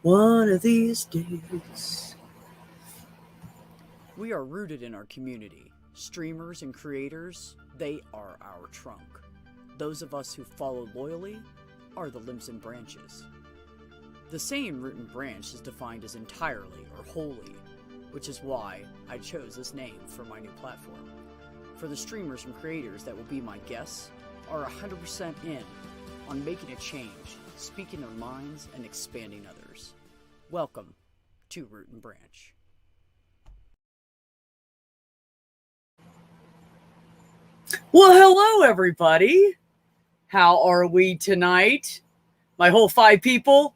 One of these days. We are rooted in our community. Streamers and creators, they are our trunk. Those of us who follow loyally are the limbs and branches. The saying root and branch is defined as entirely or wholly, which is why I chose this name for my new platform. For the streamers and creators that will be my guests are 100% in on making a change, speaking their minds, and expanding others. Welcome to Root and Branch. Well, hello, everybody. How are we tonight? My whole 5 people,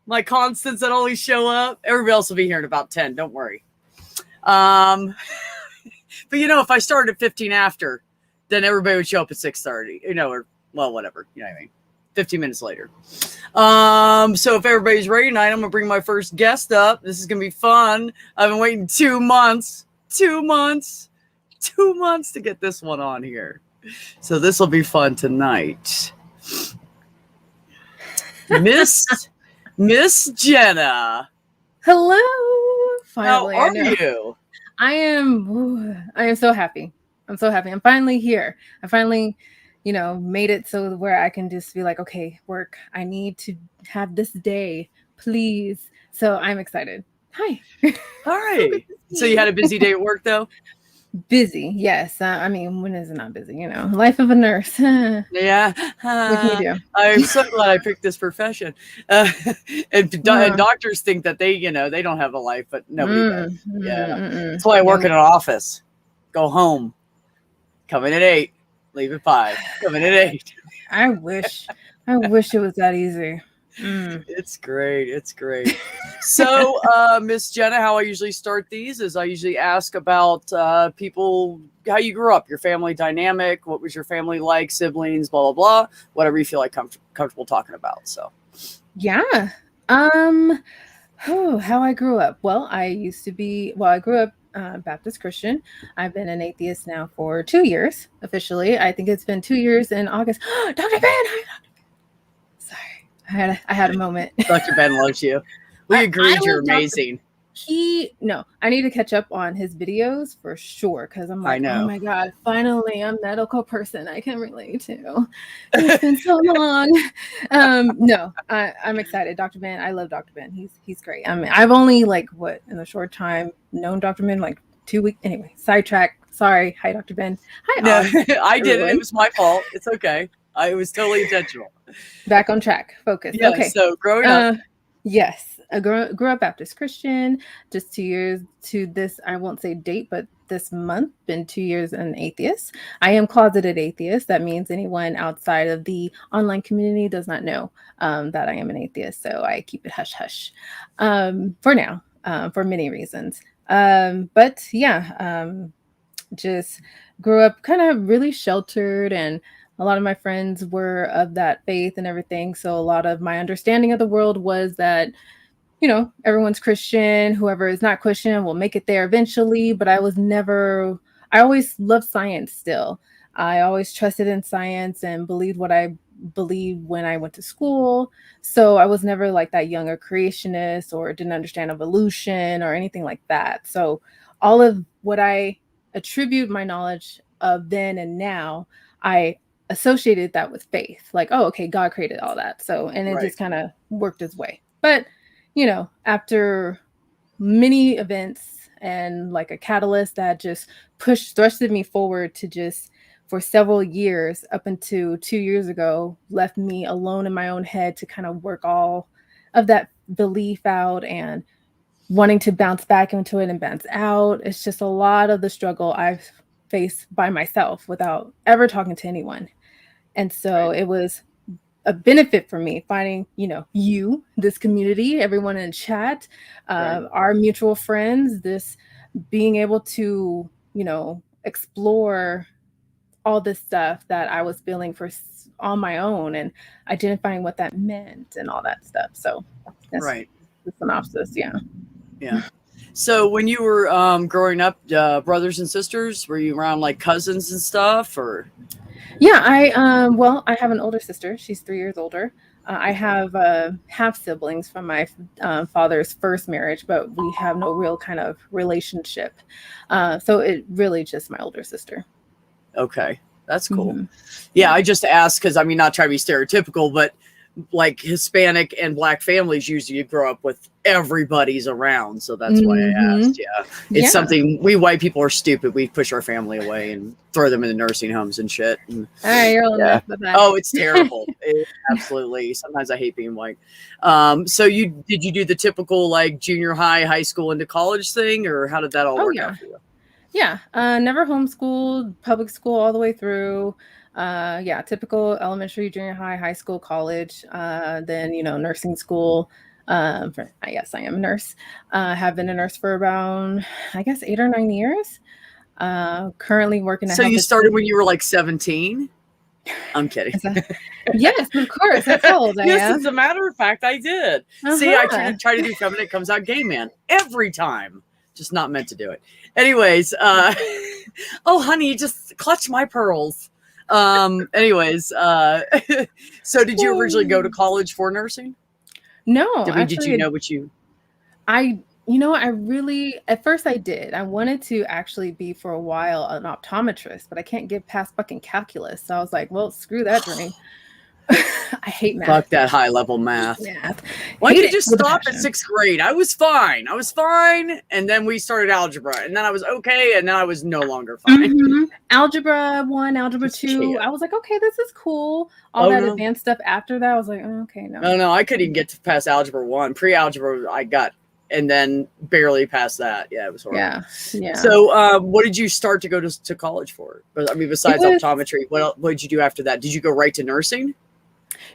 my constants that always show up. Everybody else will be here in about 10. Don't worry. But if I started at 15 after, then everybody would show up at 6:30. Or whatever. You know what I mean? 15 minutes later. So if everybody's ready tonight, I'm gonna bring my first guest up. This is gonna be fun. I've been waiting 2 months. 2 months. 2 months to get this one on here. So this will be fun tonight. Miss Jenna. Hello. Finally, How are you? I am so happy. I'm so happy. I'm finally here. I finally, made it so where I can just be like, okay, work. I need to have this day, please. So I'm excited. Hi. All right. So you had a busy day at work, though? Busy, yes. When is it not busy? Life of a nurse. Yeah. What can you do? I'm so glad I picked this profession. And doctors think that they don't have a life, but nobody does. Yeah. That's why I work in an office. Go home. Come in at 8. Leave at 5. Come in at 8. I wish it was that easy. It's great. So, Miss Jenna, how I usually start these is I usually ask about people, how you grew up, your family dynamic, what was your family like, siblings, blah, blah, blah, whatever you feel like comfortable talking about. So, yeah. How I grew up. Well, I grew up Baptist Christian. I've been an atheist now for 2 years, officially. I think it's been 2 years in August. Dr. Ben! Sorry. I had a moment. Dr. Ben loves you. We agreed you're amazing. I need to catch up on his videos for sure, because I'm like, oh my God, finally a medical person I can relate to. It's been so long. I'm excited. Dr. Ben, I love Dr. Ben. He's great. I've only in a short time known Dr. Ben, 2 weeks. Anyway, sidetrack. Sorry. Hi, Dr. Ben. Hi. No, I did it. It was my fault. It's okay. It was totally intentional. Back on track. Focus. Yeah, okay. So growing up. Yes. I grew up Baptist Christian, just 2 years to this, I won't say date, but this month, been 2 years an atheist. I am closeted atheist. That means anyone outside of the online community does not know that I am an atheist. So I keep it hush hush for now, for many reasons. But yeah, just grew up kind of really sheltered, and a lot of my friends were of that faith and everything. So a lot of my understanding of the world was that everyone's Christian. Whoever is not Christian will make it there eventually. But I always loved science still. I always trusted in science and believed what I believed when I went to school. So I was never like that younger creationist or didn't understand evolution or anything like that. So all of what I attribute my knowledge of then and now, I associated that with faith. Like, oh, okay, God created all that. So, and it just kind of worked its way. But after many events and a catalyst that just thrusted me forward to just for several years up until 2 years ago, left me alone in my own head to kind of work all of that belief out and wanting to bounce back into it and bounce out. It's just a lot of the struggle I've faced by myself without ever talking to anyone. And so it was a benefit for me finding, this community, everyone in chat, our mutual friends, this being able to, explore all this stuff that I was feeling on my own and identifying what that meant and all that stuff. So that's the synopsis. Yeah. Yeah. So when you were growing up, brothers and sisters, were you around cousins and stuff, or? Yeah, I have an older sister. She's 3 years older. I have half siblings from my father's first marriage, but we have no real kind of relationship. So it really just my older sister. Okay, that's cool. Mm-hmm. Yeah, I just asked because I mean, not trying to be stereotypical, but like Hispanic and Black families usually grow up with everybody's around, so that's why I asked. Yeah, it's something we white people are stupid. We push our family away and throw them into nursing homes and shit. And, all right, you're old enough for that. Oh, it's terrible. Absolutely. Sometimes I hate being white. So did you do the typical like junior high school into college thing, or how did that all work out for you? Yeah, never homeschooled, public school all the way through. Typical elementary, junior high school, college, then, nursing school. I guess I am a nurse. Have been a nurse for about, 8 or 9 years. Currently working at So you started when you were like 17? I'm kidding. Yes, of course. That's how old I am. Yes, as a matter of fact, I did. See, I try to do feminine, it comes out gay man every time. Just not meant to do it. Anyways, oh, honey, just clutch my pearls. So did you originally go to college for nursing? No. Did you know what you... I really, at first I did. I wanted to actually be for a while an optometrist, but I can't get past fucking calculus. So I was like, well, screw that dream. I hate math. Fuck that high level math. Why did you just stop at 6th grade? I was fine. And then we started algebra, and then I was okay, and then I was no longer fine. Mm-hmm. Algebra 1, algebra 2. I was like, okay, this is cool. Advanced stuff after that, I was like, oh, okay, no. No, I couldn't even get to past algebra 1. Pre-algebra, I got, and then barely past that. Yeah, it was horrible. Yeah. So, what did you start to go to college for? I mean, besides optometry, what did you do after that? Did you go right to nursing?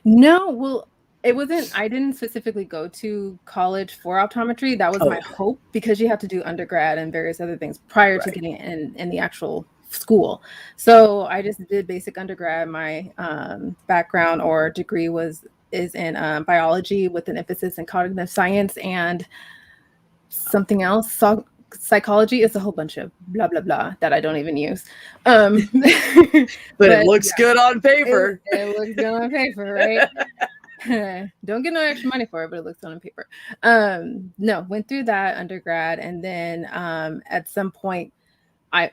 No, well, it wasn't. I didn't specifically go to college for optometry. That was my hope, because you have to do undergrad and various other things prior to getting in the actual school. So I just did basic undergrad. My background or degree is in biology with an emphasis in cognitive science and something else. Psychology is a whole bunch of blah blah blah that I don't even use, but it looks good on paper. It looks good on paper, right? Don't get no extra money for it, but it looks good on paper. No, went through that undergrad, and then at some point I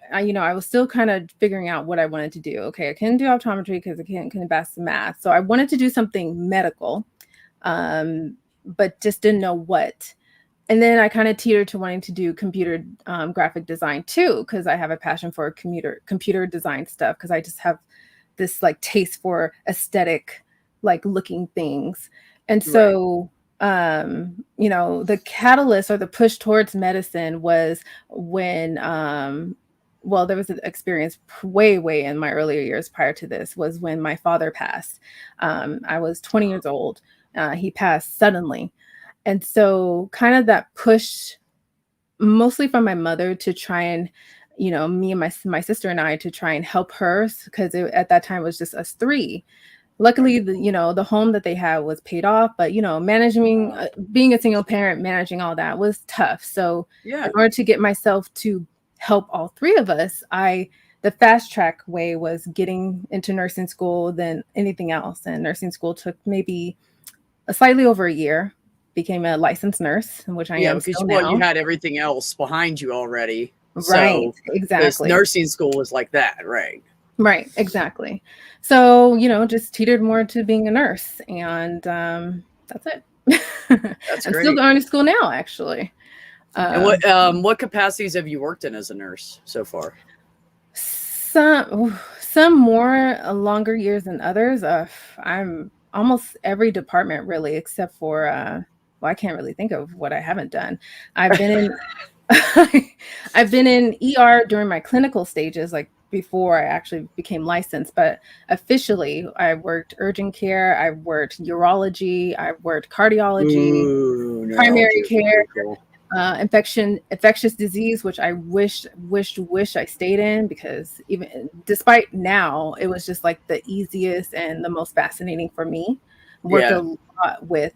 was still kind of figuring out what I wanted to do. Okay, I couldn't do optometry because I couldn't pass math, so I wanted to do something medical, but just didn't know what. And then I kind of teetered to wanting to do computer graphic design too, because I have a passion for computer design stuff, because I just have this like taste for aesthetic, like looking things. And so, the catalyst or the push towards medicine was when, there was an experience way in my earlier years prior to this, was when my father passed. I was 20 years old. He passed suddenly. And so kind of that push, mostly from my mother, to try and, me and my sister and I, to try and help her, because at that time it was just us three. Luckily, the home that they had was paid off, but, managing, being a single parent, managing all that was tough. So in order to get myself to help all three of us, the fast track way was getting into nursing school than anything else. And nursing school took maybe slightly over a year. Became a licensed nurse, which I am still now. You had everything else behind you already. Right, so exactly. Nursing school was like that, right? Right, exactly. So, just teetered more to being a nurse, and that's it. That's I'm great. still going to school now, actually. And what capacities have you worked in as a nurse so far? Some more longer years than others. I'm almost every department really, except for I can't really think of what I haven't done. I've been in I've been in ER during my clinical stages, like before I actually became licensed, but officially I worked urgent care, I worked urology, I worked cardiology, primary care, cool. Infectious disease, which I wish I stayed in, because even despite now, it was just like the easiest and the most fascinating for me. Worked a lot with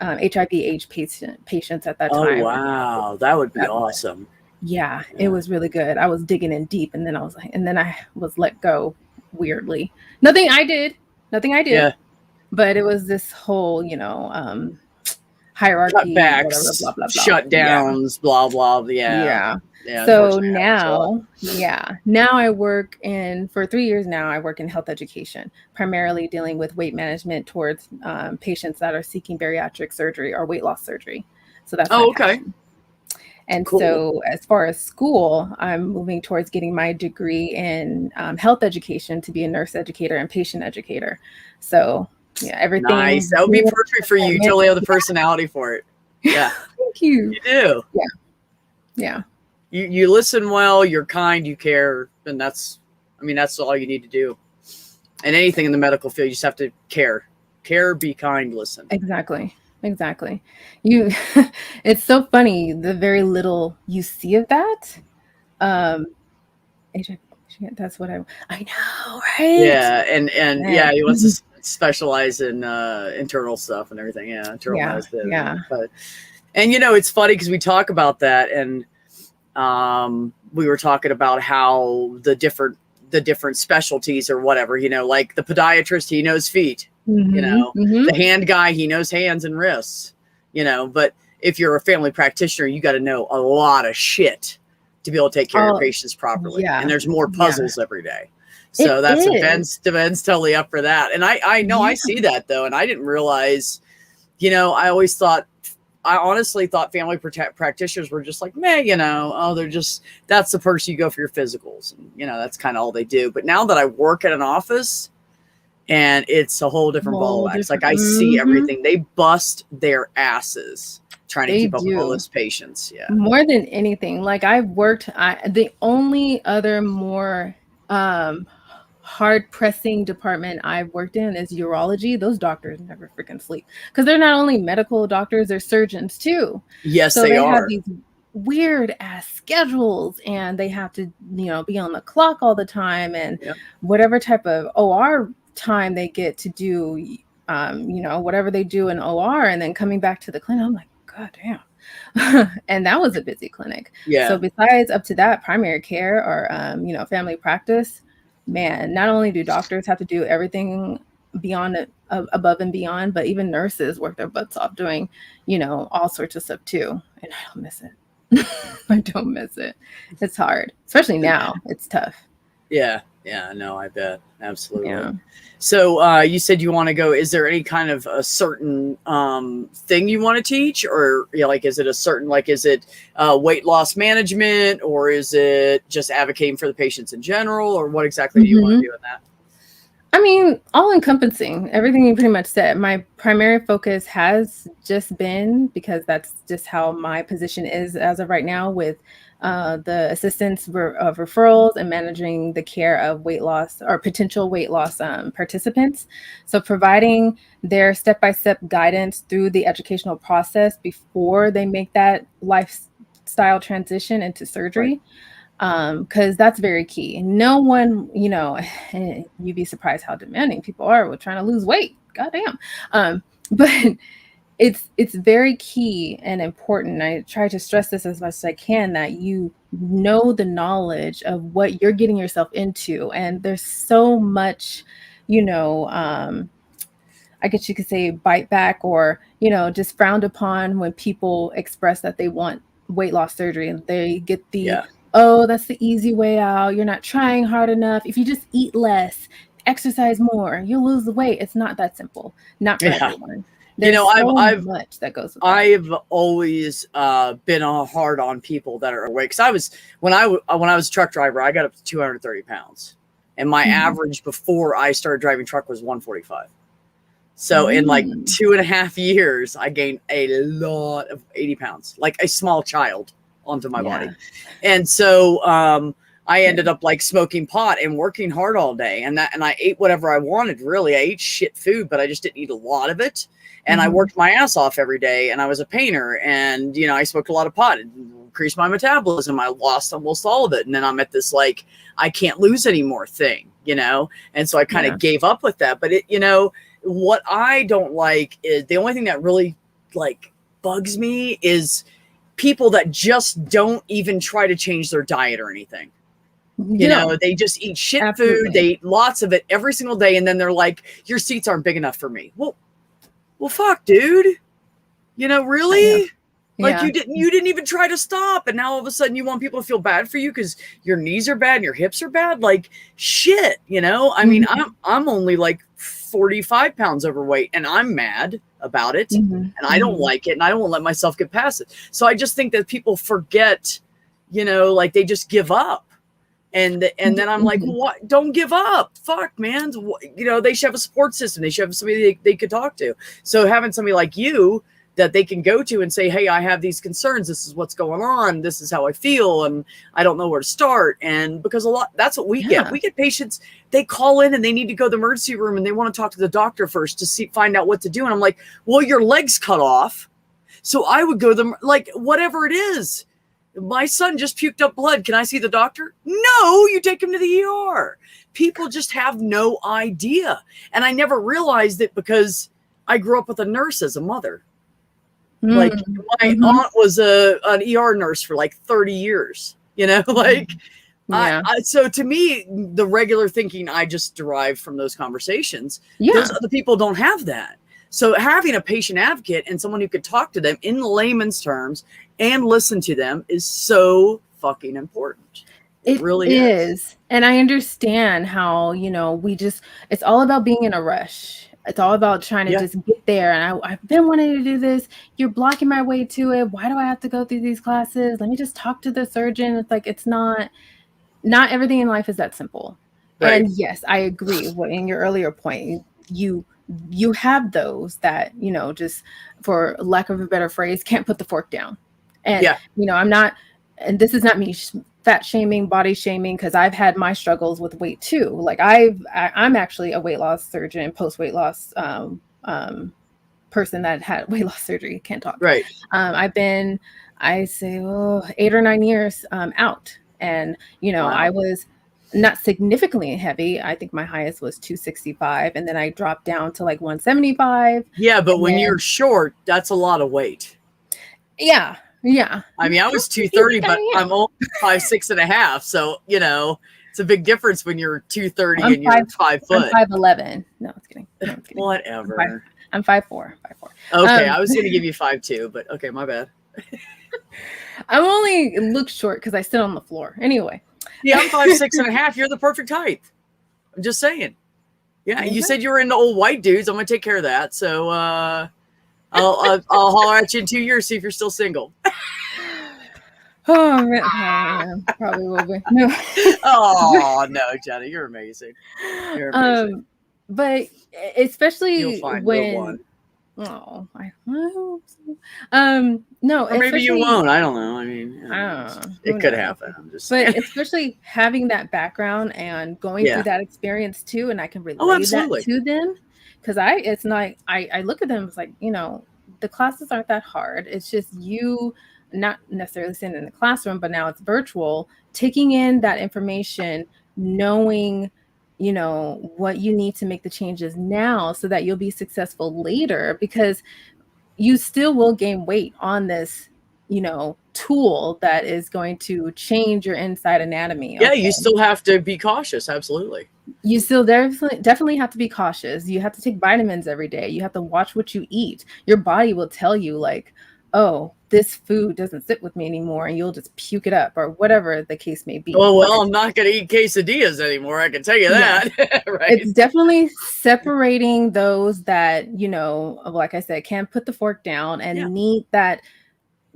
HIV/AIDS patients at that time. Oh wow, that would be awesome. Yeah, it was really good. I was digging in deep, and then I was let go weirdly. Nothing I did. Yeah. but it was this whole, hierarchy, whatever, Cutbacks, blah, blah, blah. shutdowns, blah, blah. Yeah. Yeah. Yeah. So Unfortunately, happens a lot. now I work for 3 years now, I work in health education, primarily dealing with weight management towards patients that are seeking bariatric surgery or weight loss surgery. So that's my Oh, okay. passion. And Cool. so as far as school, I'm moving towards getting my degree in health education to be a nurse educator and patient educator. So yeah, everything. Nice. That would be perfect for you. You totally have the personality for it. Yeah. Thank you. You do. Yeah. You listen well, you're kind, you care, and that's all you need to do. And anything in the medical field, you just have to care, be kind, listen. Exactly. You, it's so funny, the very little you see of that. That's what I know, right? Yeah, and Man. yeah, he wants to specialize in internal stuff and everything. Yeah, internal medicine. Yeah. But, and it's funny because we talk about that, and we were talking about how the different specialties or whatever, like the podiatrist, he knows feet, the hand guy, he knows hands and wrists, but if you're a family practitioner, you got to know a lot of shit to be able to take care of your patients properly. Yeah. And there's more puzzles every day. So that's Ben's totally up for that. And I know I see that though. And I didn't realize, I honestly thought family practitioners were just like, man, that's the person you go for your physicals. And, that's kind of all they do. But now that I work at an office and it's a whole different ball of wax, like I see everything. They bust their asses trying to keep up with all those patients. Yeah. More than anything. Like the only other more hard pressing department I've worked in is urology. Those doctors never freaking sleep because they're not only medical doctors, they're surgeons too. Yes, so they are. have these weird ass schedules and they have to, be on the clock all the time, and whatever type of OR time they get to do, whatever they do in OR, and then coming back to the clinic, I'm like, God damn. And that was a busy clinic. Yeah. So besides up to that, primary care or family practice, man, not only do doctors have to do everything beyond it, above and beyond, but even nurses work their butts off doing, all sorts of stuff too. And I don't miss it. I don't miss it. It's hard, especially now. It's tough. Yeah. No, I bet. Absolutely. Yeah. So you said you want to go. Is there any kind of a certain thing you want to teach, or is it a certain, is it weight loss management, or is it just advocating for the patients in general, or what exactly do you want to do in that? I mean, all encompassing, everything you pretty much said. My primary focus has just been, because that's just how my position is as of right now, with the assistance of referrals and managing the care of weight loss or potential weight loss participants. So providing their step-by-step guidance through the educational process before they make that lifestyle transition into surgery. Because that's very key. No one, you'd be surprised how demanding people are with trying to lose weight. Goddamn. But it's very key and important. I try to stress this as much as I can, that you know the knowledge of what you're getting yourself into. And there's so much, I guess you could say bite back, or, just frowned upon when people express that they want weight loss surgery, and they get oh, that's the easy way out. You're not trying hard enough. If you just eat less, exercise more, you'll lose the weight. It's not that simple. Not for everyone. There's so much that goes with that. I've always been hard on people that are awake. Because when I was a truck driver, I got up to 230 pounds, and my average before I started driving truck was 145. So in 2.5 years, I gained a lot of 80 pounds, like a small child, onto my body. And so I ended up smoking pot and working hard all day, and I ate whatever I wanted. Really, I ate shit food, but I just didn't eat a lot of it. And I worked my ass off every day, and I was a painter, and I smoked a lot of pot. It increased my metabolism. I lost almost all of it, and then I'm at this I can't lose anymore thing, and so I kind of gave up with that. But what I don't like is, the only thing that really bugs me is people that just don't even try to change their diet or anything. You know, they just eat shit absolutely. food. They eat lots of it every single day. And then they're like, your seats aren't big enough for me. Well, fuck, dude. You know, really? Like you didn't even try to stop. And now all of a sudden you want people to feel bad for you because your knees are bad and your hips are bad. Like shit, you know? I mean, I'm only like 45 pounds overweight and I'm mad about it and I don't like it and I don't let myself get past it. So I just think that people forget, you know, like they just give up. And then I'm like, what? Don't give up. Fuck, man. You know, they should have a support system. They should have somebody they could talk to. So having somebody like you that they can go to and say, hey, I have these concerns. This is what's going on. This is how I feel. And I don't know where to start. And because that's what we get. We get patients, they call in and they need to go to the emergency room and they want to talk to the doctor first to find out what to do. And I'm like, well, your leg's cut off. So I would go to them, like, whatever it is. My son just puked up blood. Can I see the doctor? No, you take him to the ER. People just have no idea. And I never realized it because I grew up with a nurse as a mother. Like my aunt was an ER nurse for like 30 years, you know, like, so to me, the regular thinking I just derived from those conversations, those other people don't have that. So having a patient advocate and someone who could talk to them in layman's terms and listen to them is so fucking important. It really is. And I understand how, you know, it's all about being in a rush. It's all about trying to just get there. And I've been wanting to do this. You're blocking my way to it. Why do I have to go through these classes? Let me just talk to the surgeon. It's like, it's not everything in life is that simple. Right. And yes, I agree. In your earlier point, you have those that, you know, just for lack of a better phrase, can't put the fork down. And, you know, and this is not me fat shaming, body shaming, because I've had my struggles with weight too. Like I'm actually a weight loss surgeon, post weight loss person that had weight loss surgery. Can't talk. Right. I've been, 8 or 9 years out, and you know, I was not significantly heavy. I think my highest was 265, and then I dropped down to like 175. Yeah, but when you're short, that's a lot of weight. Yeah. I mean, I was 230, but I'm only 5'6.5". So, you know, it's a big difference when you're 230 and you're 5 foot. I'm 5'11". No, I'm kidding. Whatever. I'm 5'4". Okay, I was going to give you 5'2", but okay, my bad. I'm only look short because I sit on the floor. Anyway. Yeah, I'm 5'6.5". You're the perfect height. I'm just saying. Yeah, you said you were into old white dudes. I'm going to take care of that. So, I'll holler at you in 2 years, see if you're still single. Oh, man. Probably will be. No. Oh, no, Jenna, you're amazing. You're amazing. But especially you'll find when one. Oh, I hope so. No, or maybe you won't. I don't know. I mean, it could happen. I'm just saying. But especially having that background and going through that experience too, and I can relate that to them. Because I look at them, it's like, you know, the classes aren't that hard. It's just you not necessarily sitting in the classroom, but now it's virtual, taking in that information, knowing, you know, what you need to make the changes now so that you'll be successful later, because you still will gain weight on this, you know, tool that is going to change your inside anatomy. Yeah, you still have to be cautious. Absolutely. You still definitely have to be cautious. You have to take vitamins every day. You have to watch what you eat. Your body will tell you like, oh, this food doesn't sit with me anymore, and you'll just puke it up or whatever the case may be. Oh, well, I'm not going to eat quesadillas anymore. I can tell you that. Right. It's definitely separating those that, you know, like I said, can't put the fork down and need that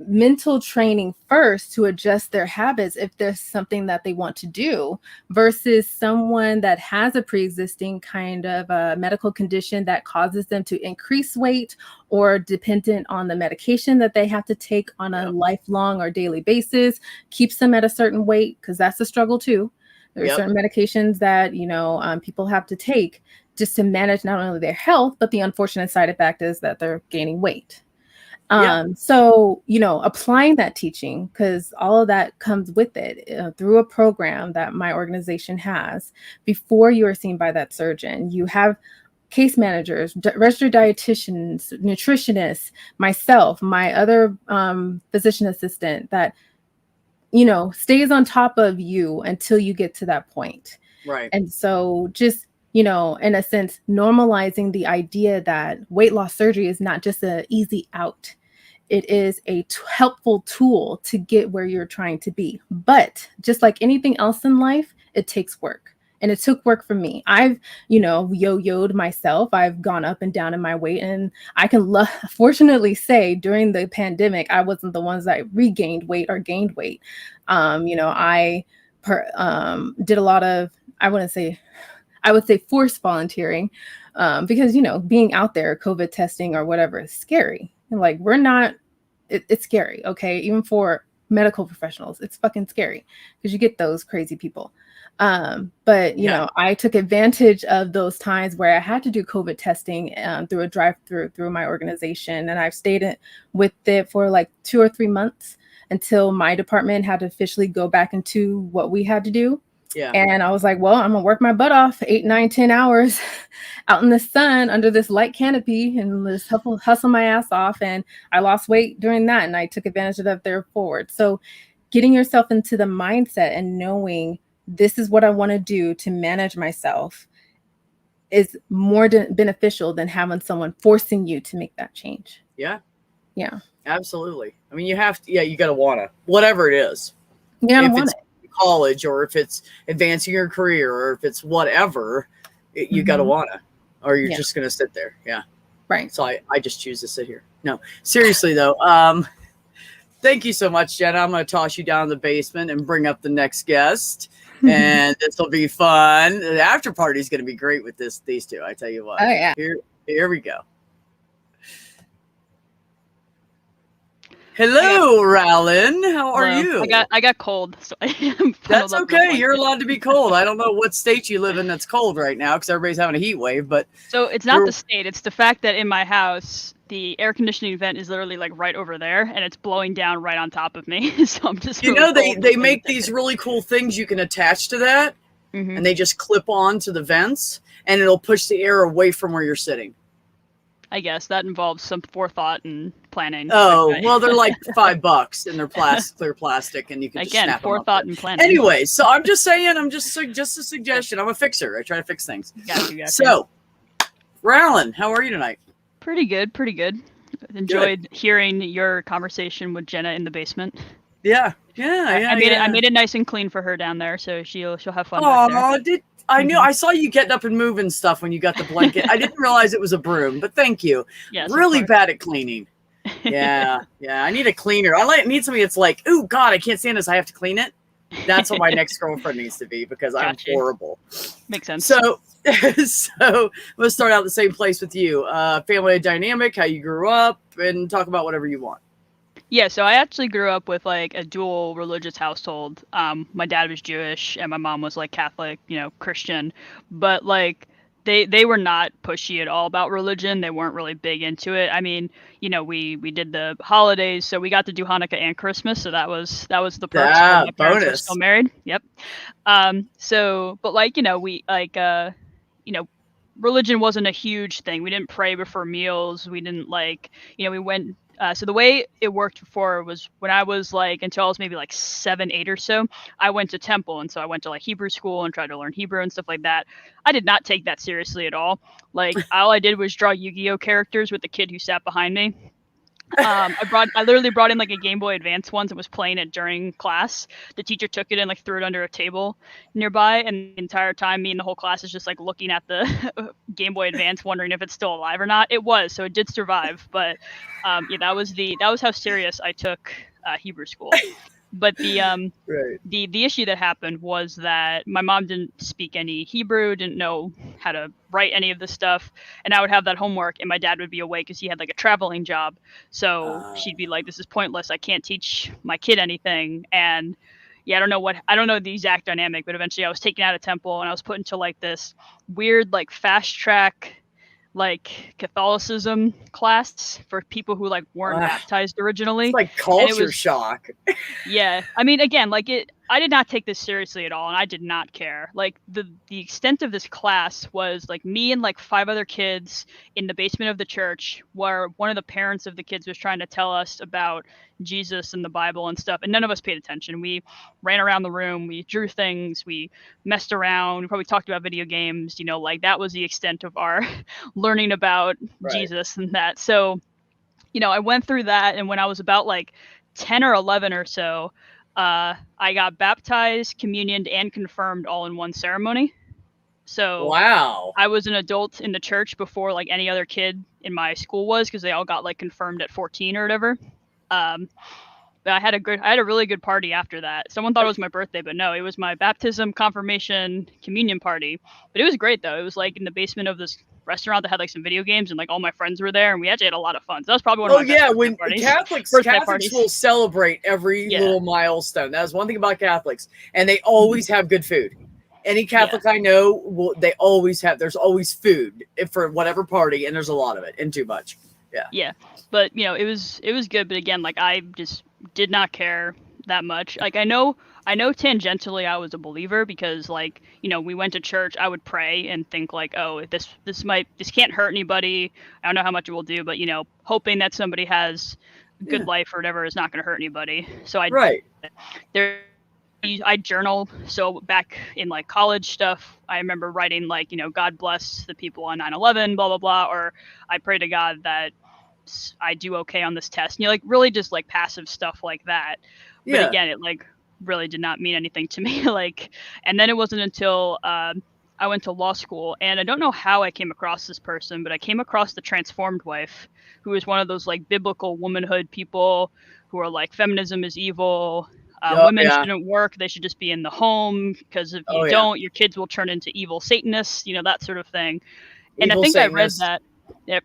mental training first to adjust their habits if there's something that they want to do, versus someone that has a pre-existing kind of a medical condition that causes them to increase weight or dependent on the medication that they have to take on a lifelong or daily basis, keeps them at a certain weight, because that's a struggle too. There are certain medications that, you know, people have to take just to manage not only their health, but the unfortunate side effect is that they're gaining weight. So, you know, applying that teaching, because all of that comes with it through a program that my organization has. Before you are seen by that surgeon, you have case managers, registered dietitians, nutritionists, myself, my other physician assistant, that stays on top of you until you get to that point. Right. And so just, in a sense, normalizing the idea that weight loss surgery is not just an easy out. It is a helpful tool to get where you're trying to be. But just like anything else in life, it takes work. And it took work for me. I've, yo-yoed myself. I've gone up and down in my weight. And I can fortunately say during the pandemic, I wasn't the ones that regained weight or gained weight. I did a lot of, I would say forced volunteering, because, being out there, COVID testing or whatever is scary. And like, it's scary. Okay. Even for medical professionals, it's fucking scary because you get those crazy people. But I took advantage of those times where I had to do COVID testing through a drive-through through my organization. And I've stayed with it for like 2 or 3 months until my department had to officially go back into what we had to do. Yeah. And I was like, well, I'm gonna work my butt off 8, 9, 10 hours out in the sun under this light canopy and just hustle my ass off. And I lost weight during that, and I took advantage of that there forward. So getting yourself into the mindset and knowing this is what I want to do to manage myself is more beneficial than having someone forcing you to make that change. Yeah. Yeah. Absolutely. I mean, you have to, you got to want to, whatever it is. You gotta want it. College, or if it's advancing your career, or if it's whatever, you got to want to, or you're just going to sit there. Yeah. Right. So I just choose to sit here. No, seriously though. Thank you so much, Jenna. I'm going to toss you down in the basement and bring up the next guest. And this will be fun. The after party is going to be great with these two. I tell you what. Oh yeah. Here we go. Hello, Rowlin. How are you? I got cold, so I'm that's okay. You're allowed to be cold. I don't know what state you live in that's cold right now because everybody's having a heat wave. But so it's not the state; it's the fact that in my house the air conditioning vent is literally like right over there, and it's blowing down right on top of me. So I'm just they make these really cool things you can attach to that, and they just clip on to the vents, and it'll push the air away from where you're sitting. I guess that involves some forethought and planning. Oh, well, they're like $5 and they're clear plastic, and you can just snap them forethought up. and planning. Anyway, so I'm just saying, just a suggestion. I'm a fixer. I try to fix things. Gotcha. So, Rowlin, how are you tonight? Pretty good. Enjoyed hearing your conversation with Jenna in the basement. Yeah. I made it nice and clean for her down there, so she'll have fun. Oh, I knew I saw you getting up and moving stuff when you got the blanket. I didn't realize it was a broom, but thank you. Yes, really bad at cleaning. Yeah. I need a cleaner. need somebody that's like, oh God, I can't stand this. I have to clean it. That's what my next girlfriend needs to be because I'm horrible. Makes sense. So let's start out the same place with you. Family dynamic, how you grew up, and talk about whatever you want. Yeah, so I actually grew up with like a dual religious household. My dad was Jewish and my mom was like Catholic, Christian, but like they were not pushy at all about religion. They weren't really big into it. I mean, we did the holidays, so we got to do Hanukkah and Christmas, so that was the perks. Yeah, my parents bonus. were still married. Yep. But like we like religion wasn't a huge thing. We didn't pray before meals. We didn't we went. So the way it worked before was when I was until I was maybe 7, 8 or so, I went to temple. And so I went to Hebrew school and tried to learn Hebrew and stuff like that. I did not take that seriously at all. All I did was draw Yu-Gi-Oh characters with the kid who sat behind me. I literally brought in a Game Boy Advance once and was playing it during class. The teacher took it and threw it under a table nearby, and the entire time me and the whole class is just looking at the Game Boy Advance wondering if it's still alive or not. It was, so it did survive, but that was how serious I took Hebrew school. But the issue that happened was that my mom didn't speak any Hebrew, didn't know how to write any of this stuff, and I would have that homework, and my dad would be away because he had a traveling job. So she'd be like, "This is pointless. I can't teach my kid anything." And I don't know the exact dynamic, but eventually I was taken out of temple and I was put into this weird fast track Catholicism class for people who weren't baptized originally. It's culture shock. Yeah. I mean, again, I did not take this seriously at all, and I did not care. Like the extent of this class was like me and like 5 other kids in the basement of the church, where one of the parents of the kids was trying to tell us about Jesus and the Bible and stuff, and none of us paid attention. We ran around the room, we drew things, we messed around, we probably talked about video games. You know, like that was the extent of our learning about Jesus and that. So, you know, I went through that, and when I was about like 10 or 11 or so, I got baptized, communioned, and confirmed all in one ceremony. So Wow. I was an adult in the church before like any other kid in my school was, because they all got like confirmed at 14 or whatever. But I had a really good party after that. Someone thought it was my birthday, but no, it was my baptism, confirmation, communion party. But it was great though. It was like in the basement of this restaurant that had like some video games, and like all my friends were there, and we actually had a lot of fun. So that was probably one of my best when parties. Catholics parties. will celebrate every little milestone. That was one thing about Catholics, and they always have good food. Any Catholic I know, there's always food for whatever party, and there's a lot of it, and too much. Yeah, but you know, it was good. But again, like I just did not care that much. Like I know tangentially I was a believer, because like, you know, we went to church, I would pray and think like, oh, this can't hurt anybody. I don't know how much it will do, but you know, hoping that somebody has a good life or whatever is not going to hurt anybody. So I journal. So back in like college stuff, I remember writing like, you know, God bless the people on 9/11, blah, blah, blah. Or I pray to God that I do okay on this test. And you like really just like passive stuff like that. But again, it like really did not mean anything to me. Like, and then it wasn't until I went to law school, and I don't know how I came across this person, but I came across the transformed wife, who is one of those like biblical womanhood people who are like, feminism is evil. Women shouldn't work. They should just be in the home, because if you don't, your kids will turn into evil Satanists, you know, that sort of thing. And I think Satanists. I read that. Yep.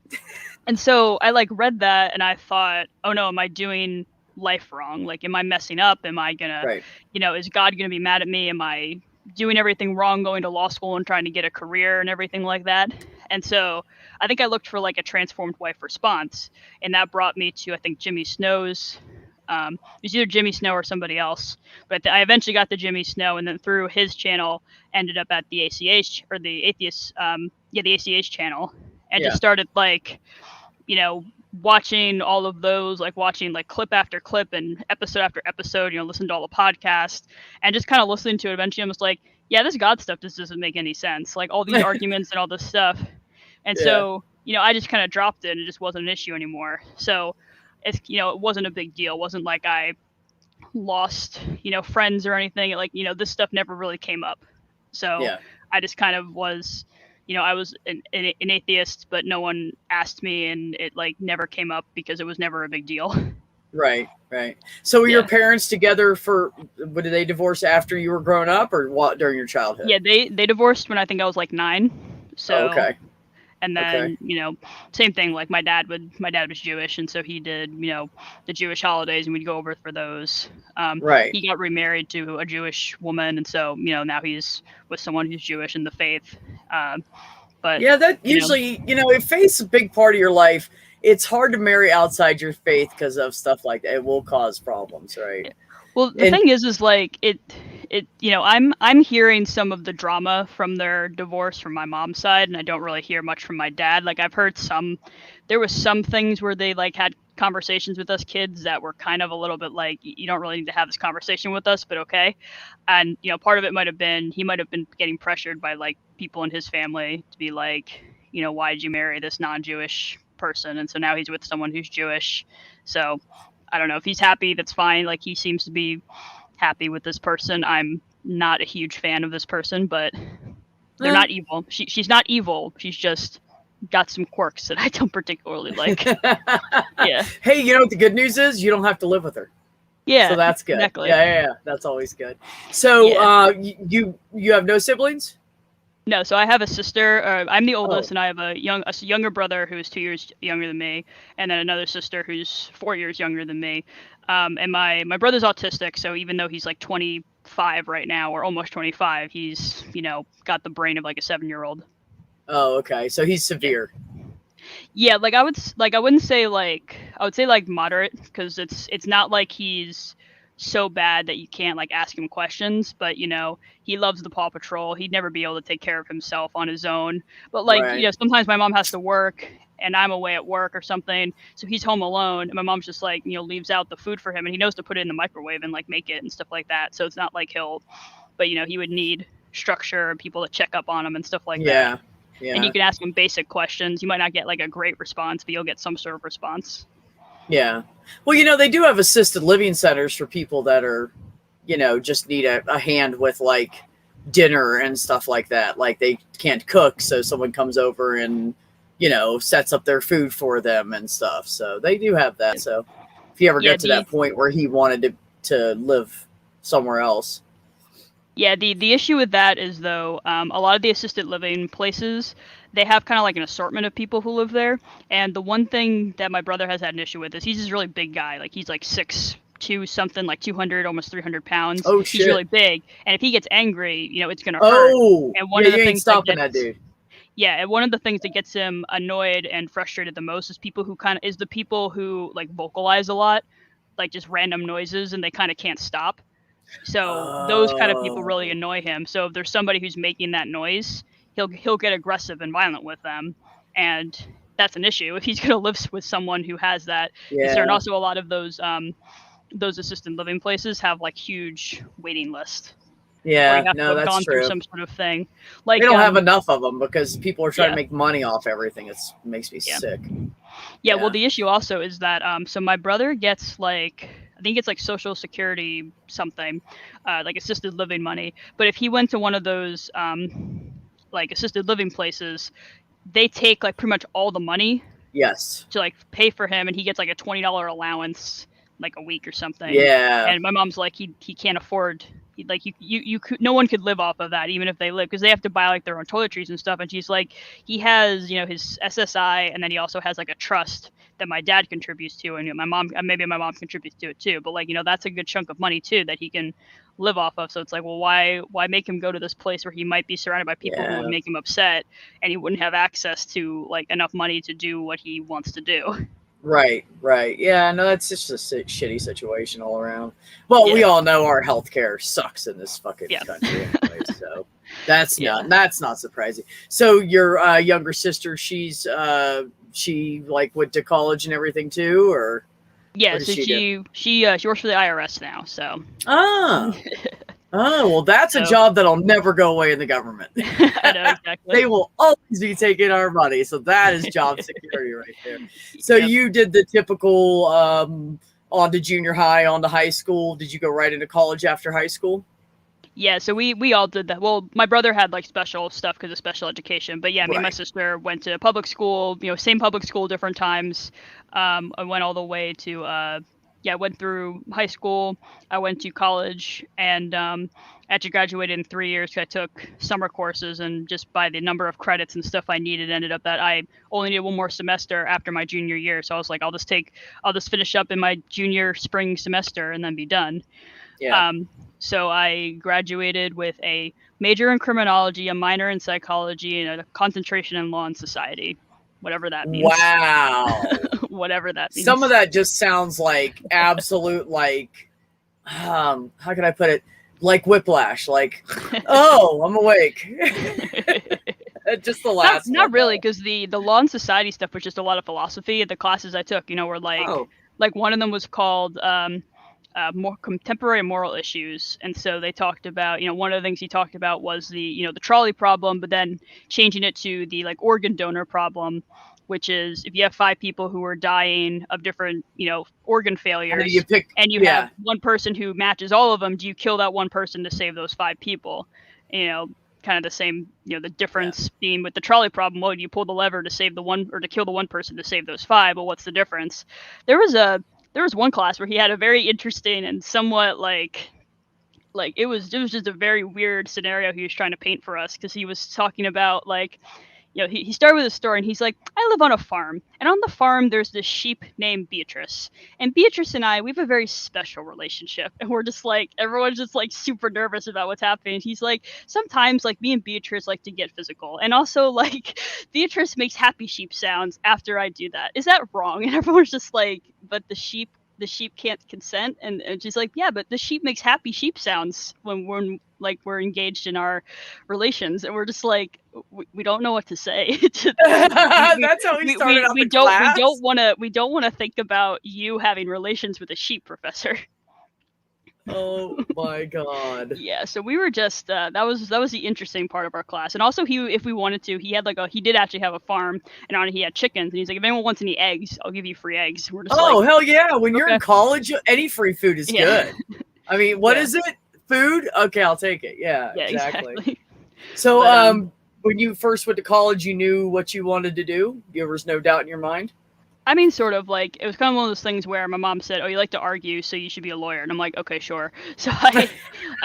And so I like read that, and I thought, oh no, am I doing life wrong? Like, am I messing up? Am I gonna, you know, is God gonna be mad at me? Am I doing everything wrong, going to law school and trying to get a career and everything like that? And so I think I looked for like a transformed wife response, and that brought me to, I think, Jimmy Snow's. It was either Jimmy Snow or somebody else, but I eventually got to Jimmy Snow, and then through his channel ended up at the ACH, or the Atheist, the ACH channel, and just started like, you know, watching all of those, like watching like clip after clip and episode after episode, you know, listen to all the podcasts, and just kind of listening to it. Eventually I'm just like, yeah, this God stuff just doesn't make any sense. Like all these arguments and all this stuff. And so, you know, I just kind of dropped it, and it just wasn't an issue anymore. So it's, you know, it wasn't a big deal. It wasn't like I lost, you know, friends or anything. Like, you know, this stuff never really came up. So I just kind of was, you know, I was an atheist, but no one asked me, and it like never came up because it was never a big deal. Right. So were your parents together did they divorce after you were growing up, or what, during your childhood? Yeah, they divorced when I think I was like 9. So okay. And then, you know, same thing, like my dad was Jewish, and so he did, you know, the Jewish holidays, and we'd go over for those. He got remarried to a Jewish woman, and so, you know, now he's with someone who's Jewish in the faith. But yeah, that usually, you know, if faith's a big part of your life, it's hard to marry outside your faith because of stuff like that. It will cause problems, right? Well, the thing is like it, you know, I'm hearing some of the drama from their divorce from my mom's side, and I don't really hear much from my dad. Like I've heard there was some things where they like had conversations with us kids that were kind of a little bit like, you don't really need to have this conversation with us, but okay. And, you know, part of it he might have been getting pressured by like people in his family to be like, you know, why did you marry this non-Jewish person? And so now he's with someone who's Jewish. So I don't know, if he's happy, that's fine. Like he seems to be happy with this person. I'm not a huge fan of this person, but they're not evil. She's not evil. She's just got some quirks that I don't particularly like. Yeah. Hey, you know what the good news is? You don't have to live with her. Yeah. So that's good. Exactly. Yeah. That's always good. So you have no siblings? No, so I have a sister. I'm the oldest, and I have a younger brother who is 2 years younger than me, and then another sister who's 4 years younger than me. And my brother's autistic, so even though he's like 25 right now, or almost 25, he's, you know, got the brain of like a 7-year-old. Oh, okay. So he's severe. Yeah, I would say like moderate, because it's not like he's so bad that you can't like ask him questions, but you know, he loves the Paw Patrol. He'd never be able to take care of himself on his own. But like, you Right. know, sometimes my mom has to work and I'm away at work or something, so he's home alone and my mom's just like, you know, leaves out the food for him, and he knows to put it in the microwave and like make it and stuff like that. So it's not like but you know, he would need structure and people to check up on him and stuff like that. Yeah. And you can ask him basic questions. You might not get like a great response, but you'll get some sort of response. Yeah. Well, you know, they do have assisted living centers for people that are, you know, just need a hand with like dinner and stuff like that. Like they can't cook, so someone comes over and, you know, sets up their food for them and stuff. So they do have that. So if you ever get to that point where he wanted to live somewhere else. Yeah, the issue with that is, though, a lot of the assisted living places, they have kind of like an assortment of people who live there. And the one thing that my brother has had an issue with is he's this really big guy. Like, he's like 6'2", something, like 200, almost 300 pounds. Oh, shit. He's really big. And if he gets angry, you know, it's going to hurt. Oh, and one of the you ain't things stopping that dude. Yeah, and one of the things that gets him annoyed and frustrated the most is the people who like vocalize a lot, like just random noises, and they kind of can't stop. So those kind of people really annoy him. So if there's somebody who's making that noise, he'll get aggressive and violent with them, and that's an issue if he's going to live with someone who has that concern. And also, a lot of those assisted living places have like huge waiting list. Yeah, you have to have gone through some sort of thing. Like they don't have enough of them because people are trying to make money off everything. It makes me sick. Yeah, well, the issue also is that so my brother gets like, I think it's like Social Security something, like assisted living money. But if he went to one of those like assisted living places, they take like pretty much all the money. Yes. To like pay for him, and he gets like a $20 allowance like a week or something. Yeah. And my mom's like, he can't afford. Like you could, no one could live off of that, even if they live, because they have to buy like their own toiletries and stuff. And she's like, he has, you know, his SSI, and then he also has like a trust that my dad contributes to, and my mom contributes to it too. But like, you know, that's a good chunk of money too that he can live off of. So it's like, well, why make him go to this place where he might be surrounded by people who would make him upset, and he wouldn't have access to like enough money to do what he wants to do. Right. Yeah, no, that's just a shitty situation all around. Well, we all know our healthcare sucks in this fucking country anyway, so that's not surprising. So your younger sister, she like went to college and everything too, or so she works for the IRS now. So well, that's a job that'll never go away in the government. I know, exactly. They will always be taking our money. So that is job security right there. So you did the typical on to junior high, on to high school. Did you go right into college after high school? Yeah, so we all did that. Well, my brother had like special stuff because of special education, but yeah, me and my sister went to public school. You know, same public school, different times. I went all the way to I went through high school. I went to college, and actually graduated in 3 years. I took summer courses, and just by the number of credits and stuff I needed, ended up that I only needed one more semester after my junior year. So I was like, I'll just finish up in my junior spring semester and then be done. Yeah. So I graduated with a major in criminology, a minor in psychology, and a concentration in law and society, whatever that means. Wow. Whatever that means. Some of that just sounds like absolute, like, how can I put it? Like whiplash. Like, oh, I'm awake. Just the last. Not really, because the law and society stuff was just a lot of philosophy. The classes I took, you know, were like, like one of them was called more contemporary moral issues, and so they talked about, you know, one of the things he talked about was the, you know, the trolley problem, but then changing it to the like organ donor problem, which is if you have 5 people who are dying of different, you know, organ failures, and you have one person who matches all of them, do you kill that one person to save those 5 people? You know, kind of the same, you know, the difference being with the trolley problem, well, do you pull the lever to save the one, or to kill the one person to save those 5? Well, what's the difference? There was one class where he had a very interesting and somewhat like it was just a very weird scenario he was trying to paint for us, because he was talking about like, you know, he started with a story, and he's like, I live on a farm, and on the farm there's this sheep named Beatrice, and Beatrice and I, we have a very special relationship, and we're just like, everyone's just like super nervous about what's happening. He's like, sometimes like me and Beatrice like to get physical, and also like Beatrice makes happy sheep sounds after I do that. Is that wrong? And everyone's just like, but the sheep the sheep can't consent, and she's like, yeah, but the sheep makes happy sheep sounds when we're engaged in our relations, and we're just like, we don't know what to say. That's how we started out the class. We don't want to think about you having relations with a sheep, Professor. Oh my god. Yeah, so we were just that was the interesting part of our class. And also if we wanted to, he did actually have a farm, and on it he had chickens, and he's like, if anyone wants any eggs, I'll give you free eggs. We're just hell yeah. When you're in college, any free food is good. I mean, what is it? Food? Okay, I'll take it. Yeah, exactly. So but, when you first went to college, you knew what you wanted to do? There was no doubt in your mind? I mean, sort of. Like, it was kind of one of those things where my mom said, oh, you like to argue, so you should be a lawyer. And I'm like, okay, sure. So I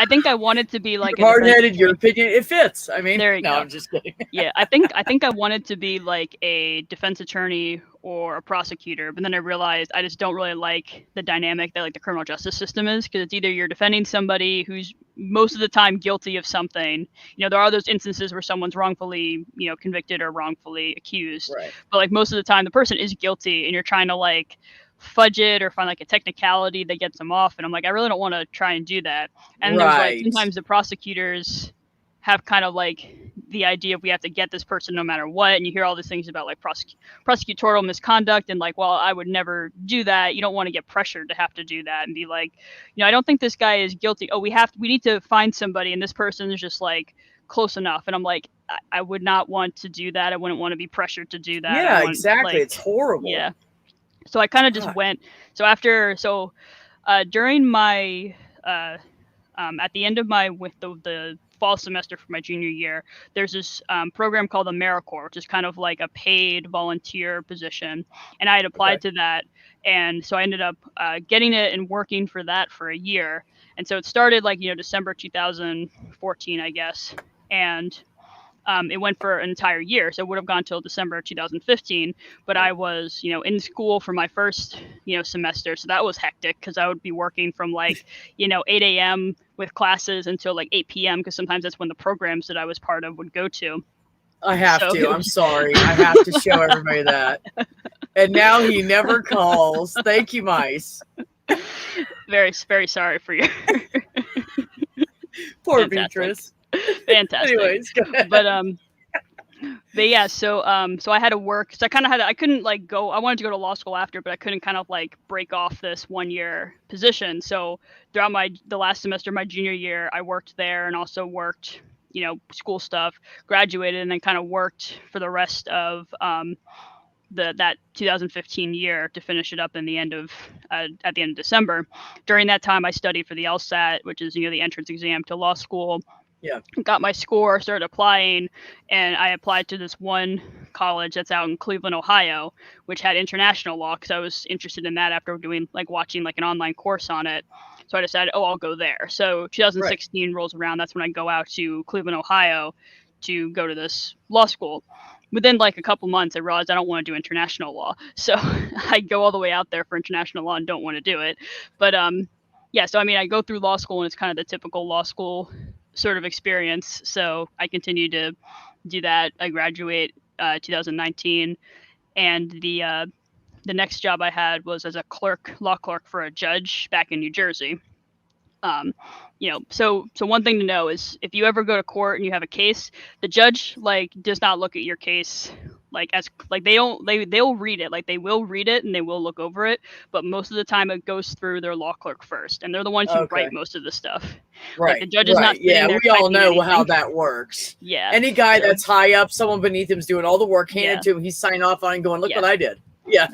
think I wanted to be like hard-headed, your opinion, it fits. I mean, there you go. I'm just kidding. Yeah, I think I wanted to be like a defense attorney or a prosecutor, but then I realized I just don't really like the dynamic that like the criminal justice system is, because it's either you're defending somebody who's most of the time guilty of something. You know, there are those instances where someone's wrongfully, convicted or wrongfully accused, right. But like most of the time the person is guilty, and you're trying to like fudge it or find like a technicality that gets them off, and I'm like, I really don't want to try and do that. And there's like sometimes the prosecutors have kind of like the idea of we have to get this person no matter what, and you hear all these things about like prosecutorial misconduct, and like, well, I would never do that. You don't want to get pressured to have to do that and be like, I don't think this guy is guilty. Oh, we need to find somebody, and this person is just like close enough. And I'm like, I would not want to do that. I wouldn't want to be pressured to do that. Yeah, exactly. Like, it's horrible. Yeah. So I kind of just went. So during my at the end of my with the fall semester for my junior year, there's this program called Americorps, which is kind of like a paid volunteer position, and I had applied to that, and so I ended up getting it and working for that for a year. And so it started like December 2014, I guess, and it went for an entire year, so it would have gone till December 2015. But I was, in school for my first, semester, so that was hectic because I would be working from like, 8 a.m. with classes until like 8 p.m. because sometimes that's when the programs that I was part of would go to. I have to. I'm sorry. I have to show everybody that. And now he never calls. Thank you, Mice. Very, very sorry for your poor Beatrice. Fantastic. Anyways, go ahead. But yeah, so I had to work. So I couldn't like go. I wanted to go to law school after, but I couldn't kind of like break off this 1 year position. So throughout the last semester of my junior year, I worked there and also worked, school stuff. Graduated and then kind of worked for the rest of that 2015 year to finish it up at the end of December. During that time, I studied for the LSAT, which is the entrance exam to law school. Yeah. Got my score, started applying, and I applied to this one college that's out in Cleveland, Ohio, which had international law because I was interested in that after watching like an online course on it. So I decided, I'll go there. So 2016 rolls around. That's when I go out to Cleveland, Ohio to go to this law school. Within like a couple months, I realized I don't want to do international law. So I go all the way out there for international law and don't want to do it. But yeah, so I mean, I go through law school and it's kind of the typical law school sort of experience. So I continue to do that. I graduate 2019, and the next job I had was as a law clerk for a judge back in New Jersey. So one thing to know is if you ever go to court and you have a case, the judge does not look at your case they'll read it. Like they will read it and they will look over it, but most of the time it goes through their law clerk first, and they're the ones who write most of the stuff. Right. Like the judge is not. Yeah, we all know how that works. Yeah. Any guy that's high up, someone beneath him is doing all the work, handed to him, he's signing off on it and going, look what I did. Yeah.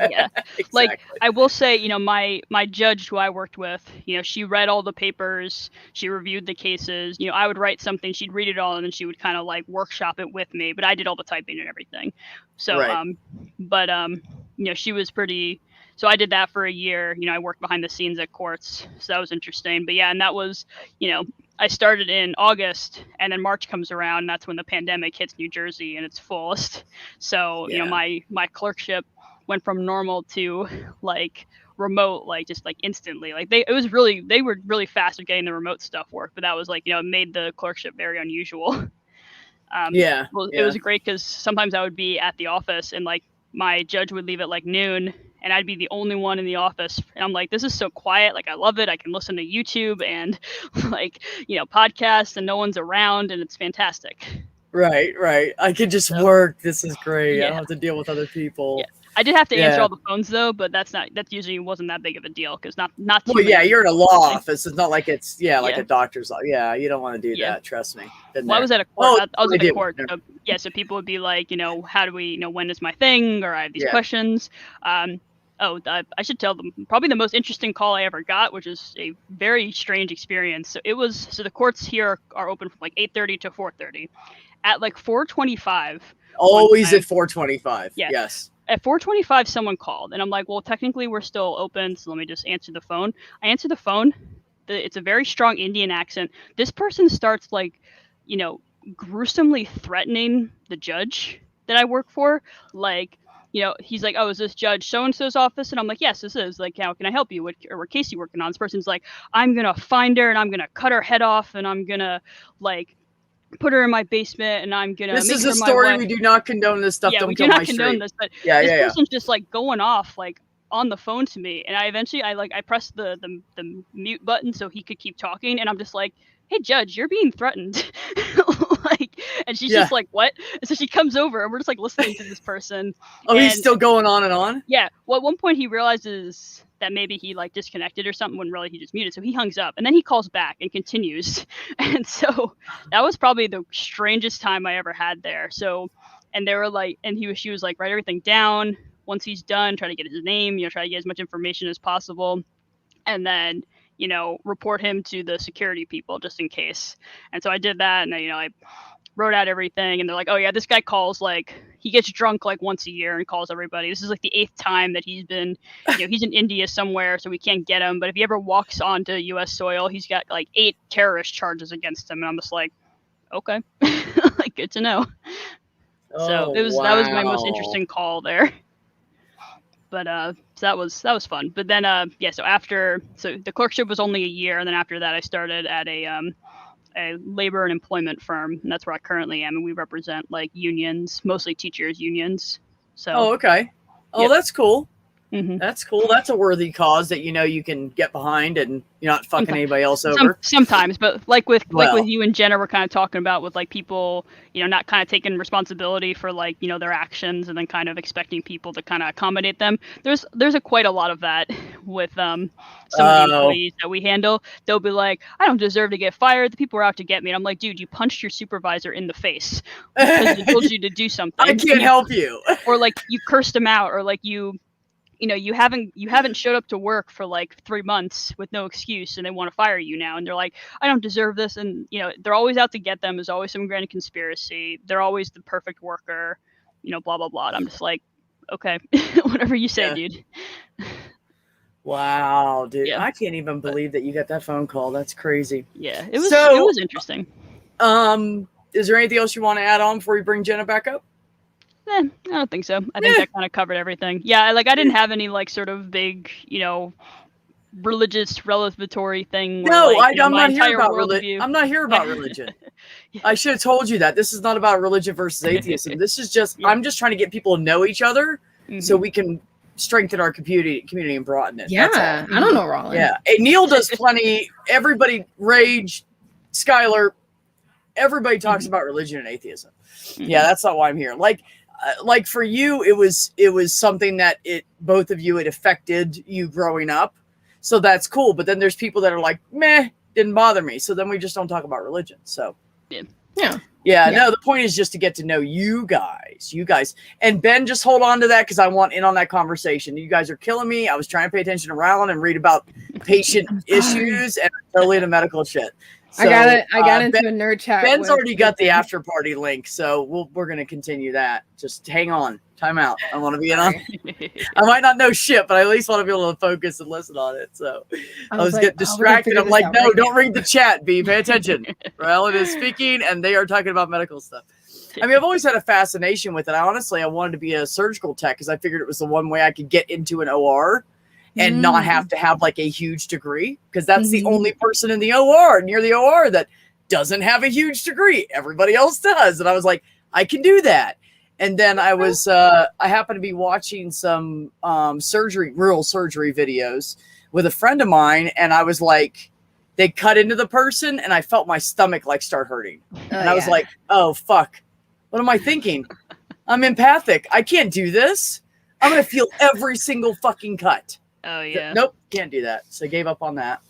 Exactly. Like I will say, my judge who I worked with, she read all the papers, she reviewed the cases. I would write something, she'd read it all, and then she would kind of like workshop it with me. But I did all the typing and everything. So, she was pretty. So I did that for a year. I worked behind the scenes at courts, so that was interesting. But yeah, and that was, I started in August, and then March comes around, and that's when the pandemic hits New Jersey in its fullest. So my clerkship went from normal to like remote, just instantly. They were really fast at getting the remote stuff work, but that was it made the clerkship very unusual. It was great because sometimes I would be at the office and my judge would leave at noon, and I'd be the only one in the office. And I'm like, this is so quiet. Like, I love it. I can listen to YouTube and like, podcasts, and no one's around, and it's fantastic. Right. I could just work. This is great. I Yeah. don't have to deal with other people. Yeah. I did have to answer all the phones though, but that usually wasn't that big of a deal because not too Well, yeah, many you're in a law office. It's not like it's like Yeah. a doctor's office. Yeah, you don't want to do that. Trust me. Well, I was at a court. I was at a court. Yeah. So, so people would be like, how do we, when is my thing? Or I have these questions. I should tell them probably the most interesting call I ever got, which is a very strange experience. So the courts here are open from like 8:30 to 4:30. At like 4:25. Always at 4:25. Yeah. Yes. At 4:25, someone called, and I'm like, well, technically we're still open, so let me just answer the phone. I answer the phone. It's a very strong Indian accent. This person starts like, gruesomely threatening the judge that I work for. Like, he's like, oh, is this Judge so-and-so's office? And I'm like, yes, this is. Like, how can I help you? What case are you working on? This person's like, I'm going to find her, and I'm going to cut her head off, and I'm going to, like, put her in my basement, and I'm gonna. This make is her a my story. wife. We do not condone this stuff. Yeah, Don't we kill do not my condone street. this, but this person's just like going off like on the phone to me, and I pressed the mute button so he could keep talking, and I'm just like, hey Judge, you're being threatened. And she's just like, what? And so she comes over, and we're just like listening to this person. Oh, he's still going on and on? Yeah. Well, at one point he realizes that maybe he like disconnected or something when really he just muted. So he hangs up, and then he calls back and continues. And so that was probably the strangest time I ever had there. So, and they were like, and she was like, write everything down. Once he's done, try to get his name, try to get as much information as possible. And then, report him to the security people just in case. And so I did that, and I wrote out everything, and they're like, oh yeah, this guy calls, like, he gets drunk like once a year and calls everybody. This is like the 8th time that he's been, he's in India somewhere, so we can't get him. But if he ever walks onto U.S. soil, he's got like 8 terrorist charges against him. And I'm just like, okay, like, good to know. So that was my most interesting call there. But so that was fun. But then so the clerkship was only a year, and then after that I started at a labor and employment firm, and that's where I currently am, and we represent like unions, mostly teachers unions. So okay. That's cool. Mm-hmm. That's cool. That's a worthy cause that you can get behind, and you're not fucking anybody else over. Sometimes, but like with you and Jenna, we're kind of talking about with like people, not kind of taking responsibility for like their actions, and then kind of expecting people to kind of accommodate them. There's quite a lot of that with some of the employees that we handle. They'll be like, I don't deserve to get fired. The people are out to get me. And I'm like, dude, you punched your supervisor in the face because he told you to do something. I can't help you. Or like you cursed him out, or like you haven't showed up to work for like 3 months with no excuse, and they want to fire you now, and they're like, I don't deserve this. And they're always out to get them. There's always some grand conspiracy. They're always the perfect worker, blah blah blah. And I'm just like, okay, whatever you say, dude. Wow, dude. I can't even believe that you got that phone call. That's crazy. Yeah, it was interesting. Is there anything else you want to add on before we bring Jenna back up? I don't think so. I think that kind of covered everything. Yeah, like I didn't have any like sort of big, religious revelatory thing. No, I'm not here about religion. I'm not here about religion. I should have told you that. This is not about religion versus atheism. This is just, I'm just trying to get people to know each other so we can strengthen our community and broaden it. Yeah, I don't know, Rollin. Yeah, and Neil does plenty. Everybody, Rage, Skylar, everybody talks about religion and atheism. Yeah, that's not why I'm here. Like for you, it was something that both of you, it affected you growing up. So that's cool. But then there's people that are like, meh, didn't bother me. So then we just don't talk about religion. So yeah. No, the point is just to get to know you guys. And Ben, just hold on to that because I want in on that conversation. You guys are killing me. I was trying to pay attention to Rylan and read about patient issues, and I'm totally into medical shit. So, I got into a nerd chat. Ben's already got the after party link, so we're going to continue that. Just hang on. Time out. I want to be in on. I might not know shit, but I at least want to be able to focus and listen on it. So I was getting distracted. I'm like, no, don't read the chat, B. Pay attention. Rylan is speaking, and they are talking about medical stuff. I mean, I've always had a fascination with it. I wanted to be a surgical tech because I figured it was the one way I could get into an OR. And not have to have like a huge degree, because that's the only person in the OR, near the OR, that doesn't have a huge degree. Everybody else does. And I was like, I can do that. And then I happened to be watching some rural surgery videos with a friend of mine, and I was like, they cut into the person, and I felt my stomach like start hurting. And I was like, oh, fuck. What am I thinking? I'm empathic. I can't do this. I'm going to feel every single fucking cut. Oh, yeah. Nope, can't do that. So I gave up on that.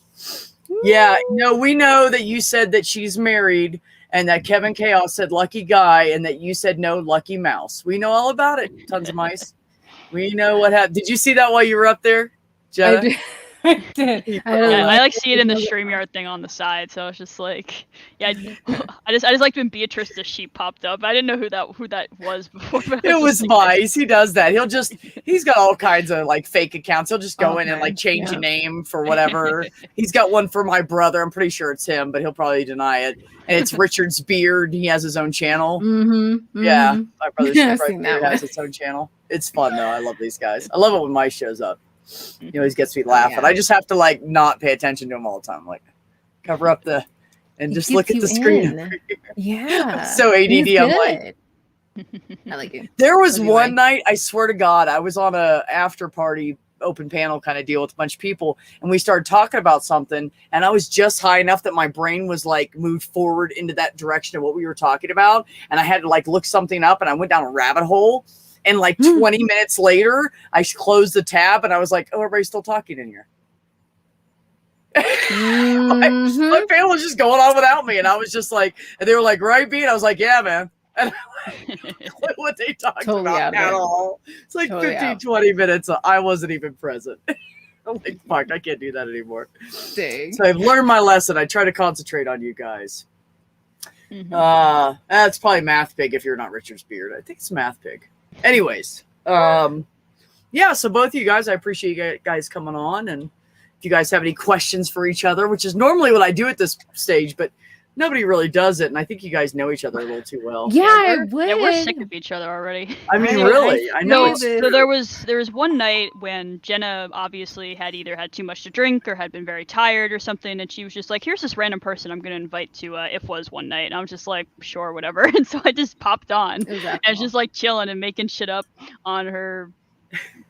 Yeah, no, we know that you said that she's married and that Kevin Chaos said lucky guy and that you said no, lucky mouse. We know all about it. Tons of mice. We know what happened. Did you see that while you were up there, Jenna? I did. I did. I like see it in the StreamYard thing on the side, so I was just like, yeah, I just liked when Beatrice the sheep popped up. I didn't know who that was before. It was Vice. He does that. He's got all kinds of like fake accounts. He'll just go in and like change a name for whatever. He's got one for my brother. I'm pretty sure it's him, but he'll probably deny it. And it's Richard's Beard. He has his own channel. Yeah, my brother's Beard has its own channel. It's fun though. I love these guys. I love it when Mike shows up. He always gets me laughing. I just have to like not pay attention to him all the time. Like cover up and just look at the screen. Yeah. I'm so ADD. I'm like, I like it. There was one night, I swear to God, I was on a after party open panel kind of deal with a bunch of people, and we started talking about something, and I was just high enough that my brain was like moved forward into that direction of what we were talking about, and I had to like look something up, and I went down a rabbit hole. And like 20 minutes later, I closed the tab and I was like, oh, everybody's still talking in here. My panel was just going on without me. And I was just like, and they were like, right, B? And I was like, yeah, man. And what they talked about at all. It's like 20 minutes. I wasn't even present. I'm like, fuck, I can't do that anymore. Dang. So I've learned my lesson. I try to concentrate on you guys. That's probably Math Pig if you're not Richard's Beard. I think it's Math Pig. Anyways, yeah, so both of you guys, I appreciate you guys coming on, and if you guys have any questions for each other, which is normally what I do at this stage, but nobody really does it, and I think you guys know each other a little too well. Yeah, we're sick of each other already. I mean, really, I know. So there was one night when Jenna obviously had either had too much to drink or had been very tired or something, and she was just like, here's this random person I'm going to invite to If Was one night, and I was just like, sure, whatever. And so I just popped on, and I was just like chilling and making shit up on her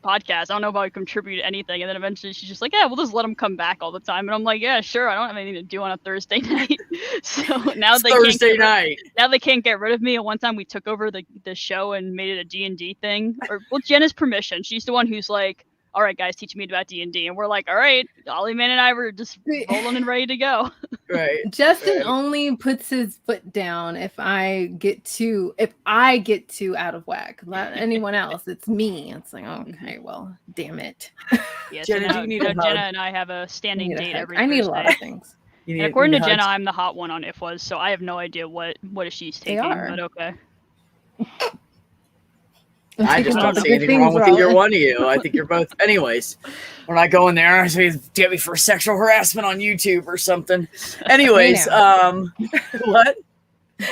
podcast. I don't know if I would contribute anything, and then eventually she's just like, yeah, we'll just let them come back all the time, and I'm like, yeah, sure, I don't have anything to do on a Thursday night. So now they can't get rid of me. And one time we took over the show and made it a D&D thing, or with Jenna's permission. She's the one who's like, all right, guys, teach me about D&D, and we're like, all right, Ollie Man and I were just rolling and ready to go. Right. Justin only puts his foot down if I get too out of whack. Not anyone else. It's me. It's like, okay, well, damn it. Yeah, Jenna, Jenna and I have a standing date every Thursday. I need a lot of things. According to Jenna, I'm the hot one on If Was, so I have no idea what she's taking. But okay. I just don't see anything wrong with either one of you. I think you're both. Anyways, we're not going there. So get me for sexual harassment on YouTube or something. Anyways, what?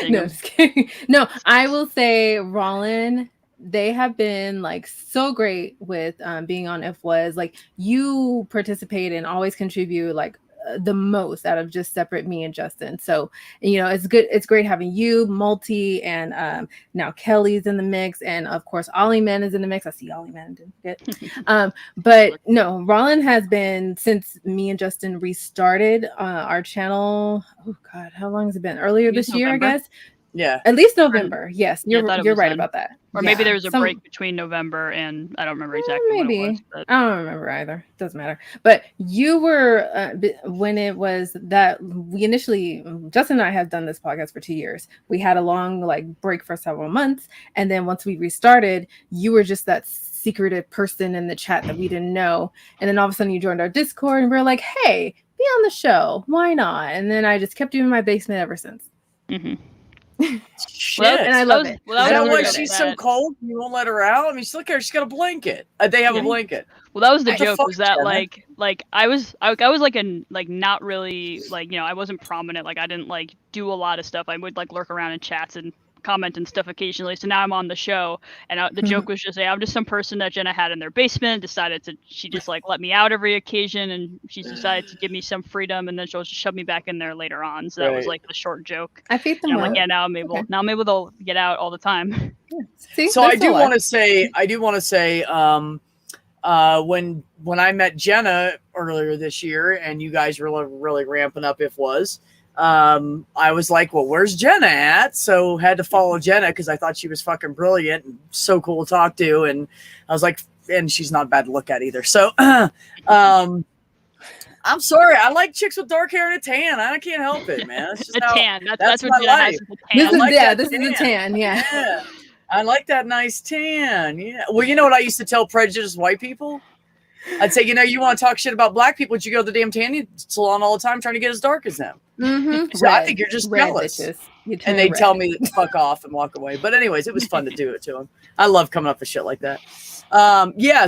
No, just kidding. No, I will say, Rollin, they have been like so great with being on If Was. Like, you participate and always contribute like the most out of just separate me and Justin. So, you know, it's good. It's great having you, Multi, and now Kelly's in the mix. And of course, Ollie Man is in the mix. I see Ollie Man didn't get. But no, Rollin has been, since me and Justin restarted our channel. Oh God, how long has it been? Earlier this year, I guess. Yeah. At least November. Yes, you're right about that. Or maybe there was a break between November and I don't remember exactly when it was. But I don't remember either. Doesn't matter. But you were, when it was that we initially, Justin and I have done this podcast for 2 years. We had a long like break for several months. And then once we restarted, you were just that secretive person in the chat that we didn't know. And then all of a sudden you joined our Discord and we are like, hey, be on the show. Why not? And then I just kept you in my basement ever since. Mm-hmm. Shit. Well, and I love it. Well, I don't know why she's so cold. You won't let her out. I mean, look at her. She's got a blanket. They have a blanket. Well, that was the joke. Was that like I was like not really like, you know, I wasn't prominent. Like I didn't like do a lot of stuff. I would like lurk around in chats and comment and stuff occasionally. So now I'm on the show, and the joke was just, I'm just some person that Jenna had in their basement. She just like let me out every occasion, and she decided to give me some freedom, and then she'll just shove me back in there later on. So that was like the short joke. I feed them and I'm well. like, yeah, now I'm able to get out all the time. See, so I do want to say, when I met Jenna earlier this year, and you guys were really ramping up, I was like, well, where's Jenna at? So had to follow Jenna because I thought she was fucking brilliant and so cool to talk to. And I was like, and she's not bad to look at either. So I'm sorry. I like chicks with dark hair and a tan. I can't help it, man. It's just tan. That's what my Jenna life. has with the tan. This is the tan. Yeah. I like that nice tan. Yeah. Well, you know what I used to tell prejudiced white people? I'd say, you want to talk shit about black people, but you go to the damn tanning salon all the time trying to get as dark as them. Mm-hmm. So I think you're just jealous. And they tell me to fuck off and walk away. But anyways, it was fun to do it to them. I love coming up with shit like that.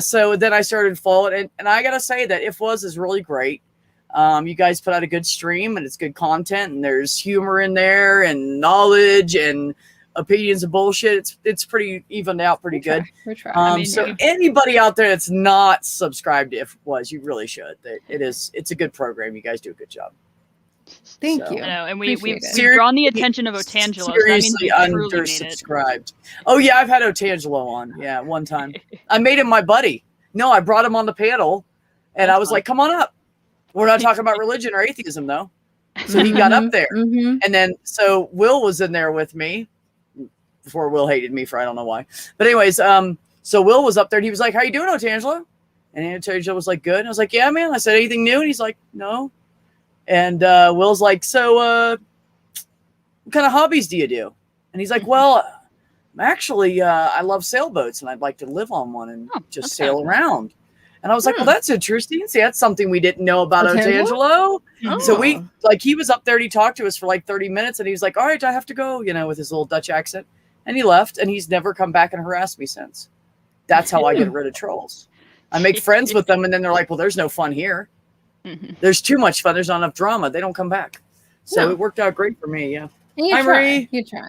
So then I started following, and I got to say that If Was is really great. You guys put out a good stream, and it's good content, and there's humor in there and knowledge and opinions of bullshit. It's pretty evened out, pretty good. We're trying. So anybody out there that's not subscribed to If It Was, you really should. It's a good program. You guys do a good job. Thank you. I know, and we've Seriously, drawn the attention of Otangelo. Seriously, undersubscribed. Oh yeah, I've had Otangelo on. Yeah, one time. I made him my buddy. No, I brought him on the panel, and I was like, "Come on up. We're not talking about religion or atheism, though." So he got up there, and then so Will was in there with me. Before Will hated me for I don't know why. But anyways, so Will was up there and he was like, "How you doing, Otangelo?" And Otangelo was like, "Good." And I was like, "Yeah, man." I said, "Anything new?" And he's like, "No." And Will's like, "So what kind of hobbies do you do?" And he's like, "Well, actually, I love sailboats and I'd like to live on one and just sail around." And I was like, "Well, that's interesting. See, that's something we didn't know about Otangelo." So he was up there and he talked to us for like 30 minutes and he was like, "All right, I have to go," with his little Dutch accent. And he left, and he's never come back and harassed me since. That's how I get rid of trolls. I make friends with them, and then they're like, well, there's no fun here. There's too much fun. There's not enough drama. They don't come back. So it worked out great for me, yeah. Hi, Marie. You try.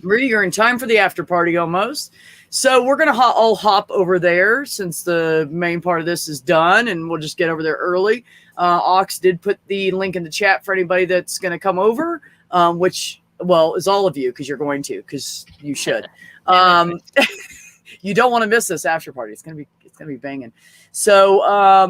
Marie, you're in time for the after party almost. So we're going to all hop over there since the main part of this is done, and we'll just get over there early. Ox did put the link in the chat for anybody that's going to come over, which... Well, it's all of you because because you should. You don't want to miss this after party. It's gonna be banging. So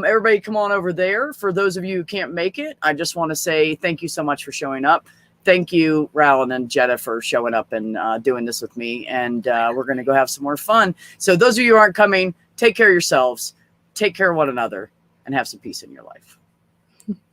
everybody, come on over there. For those of you who can't make it, I just want to say thank you so much for showing up. Thank you, Rowland and Jetta, for showing up and doing this with me. And we're gonna go have some more fun. So those of you who aren't coming, take care of yourselves, take care of one another, and have some peace in your life.